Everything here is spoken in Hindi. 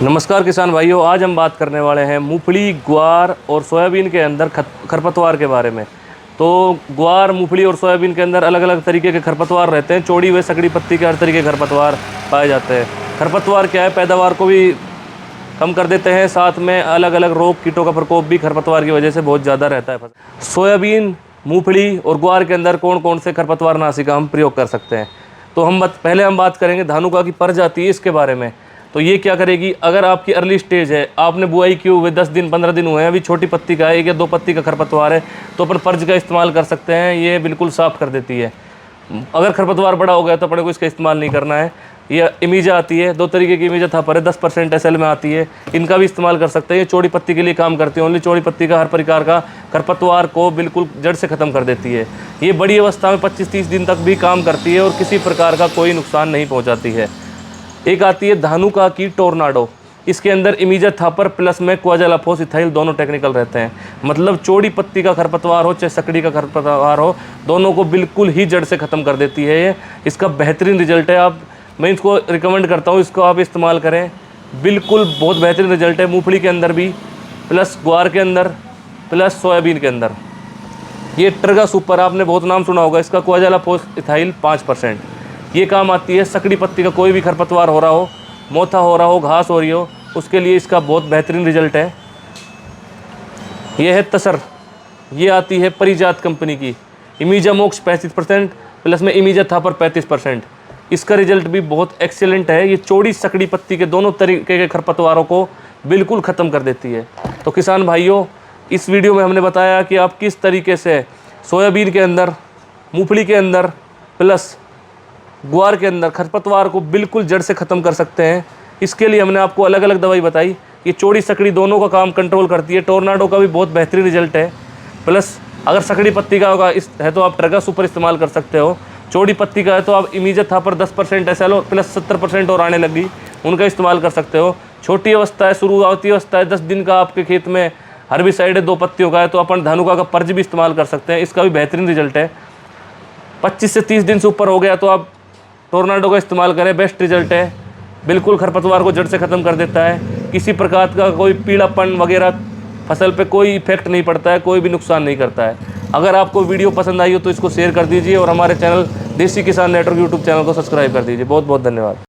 नमस्कार किसान भाइयों, आज हम बात करने वाले हैं मूंगफली, ग्वार और सोयाबीन के अंदर खरपतवार के बारे में। तो ग्वार, मूंगफली और सोयाबीन के अंदर अलग अलग तरीके के खरपतवार रहते हैं। चौड़ी व सकड़ी पत्ती के हर तरीके के खरपतवार पाए जाते हैं। खरपतवार क्या है, पैदावार को भी कम कर देते हैं, साथ में अलग अलग रोग कीटों का प्रकोप भी खरपतवार की वजह से बहुत ज़्यादा रहता है। सोयाबीन, मूंगफली और ग्वार के अंदर कौन कौन से खरपतवार नाशी का हम प्रयोग कर सकते हैं। तो पहले हम बात करेंगे धानुका की प्रजाति, इसके बारे में। तो ये क्या करेगी, अगर आपकी अर्ली स्टेज है, आपने बुआई की हुए 10 दिन 15 दिन हुए हैं, अभी छोटी पत्ती का है, 1 या 2 पत्ती का खरपतवार है, तो अपन पर्ज का इस्तेमाल कर सकते हैं। ये बिल्कुल साफ़ कर देती है। अगर खरपतवार बड़ा हो गया तो अपने को इसका इस्तेमाल नहीं करना है। ये इमीजा आती है, 2 तरीके की इमीजा था पर 10% SL में आती है, इनका भी इस्तेमाल कर सकते हैं। ये चौड़ी पत्ती के लिए काम करती है। ओनली चौड़ी पत्ती का हर प्रकार का खरपतवार को बिल्कुल जड़ से ख़त्म कर देती है। ये बड़ी अवस्था में 25-30 दिन तक भी काम करती है और किसी प्रकार का कोई नुकसान नहीं पहुँचाती है। एक आती है धानुका की टोर्नाडो। इसके अंदर इमीजा थापर प्लस में क्वाजालाफोस इथाइल दोनों टेक्निकल रहते हैं। मतलब चौड़ी पत्ती का खरपतवार हो चाहे सकड़ी का खरपतवार हो, दोनों को बिल्कुल ही जड़ से ख़त्म कर देती है। ये इसका बेहतरीन रिजल्ट है। मैं इसको रिकमेंड करता हूँ, इसको आप इस्तेमाल करें, बिल्कुल बहुत बेहतरीन रिजल्ट है। मूंगफली के अंदर भी, प्लस ग्वार के अंदर, प्लस सोयाबीन के अंदर। ये ट्रगा सुपर, आपने बहुत नाम सुना होगा इसका, क्वाजालाफोस इथाइल 5%। ये काम आती है सकड़ी पत्ती का कोई भी खरपतवार हो रहा हो, मोथा हो रहा हो, घास हो रही हो, उसके लिए इसका बहुत बेहतरीन रिजल्ट है। ये है तसर, ये आती है परिजात कंपनी की, इमीजा मोक्स 35% प्लस में इमीजा थापर 35%। इसका रिजल्ट भी बहुत एक्सीलेंट है। ये चौड़ी सकड़ी पत्ती के दोनों तरीके के खरपतवारों को बिल्कुल ख़त्म कर देती है। तो किसान भाइयों, इस वीडियो में हमने बताया कि आप किस तरीके से सोयाबीन के अंदर, मूंगफली के अंदर, प्लस ग्वार के अंदर खरपतवार को बिल्कुल जड़ से ख़त्म कर सकते हैं। इसके लिए हमने आपको अलग अलग दवाई बताई। ये चौड़ी सकड़ी दोनों का काम कंट्रोल करती है। टोर्नाडो का भी बहुत बेहतरीन रिजल्ट है। प्लस अगर सकड़ी पत्ती का होगा है तो आप ट्रगा सुपर इस्तेमाल कर सकते हो। चौड़ी पत्ती का है तो आप इमीजा थापर 10% SL प्लस 70% और आने लगी, उनका इस्तेमाल कर सकते हो। छोटी अवस्था है, शुरुआती अवस्था है, 10 दिन का आपके खेत में हर्बिसाइड है, 2 पत्तियों का है, तो अपन धानुका का पर्ज भी इस्तेमाल कर सकते हैं। इसका भी बेहतरीन रिजल्ट है। 25 से 30 दिन से ऊपर हो गया तो आप टोर्नाडो का इस्तेमाल करें, बेस्ट रिजल्ट है। बिल्कुल खरपतवार को जड़ से ख़त्म कर देता है। किसी प्रकार का कोई पीलापन वगैरह फसल पे कोई इफेक्ट नहीं पड़ता है, कोई भी नुकसान नहीं करता है। अगर आपको वीडियो पसंद आई हो तो इसको शेयर कर दीजिए और हमारे चैनल देसी किसान नेटवर्क यूट्यूब चैनल को सब्सक्राइब कर दीजिए। बहुत बहुत धन्यवाद।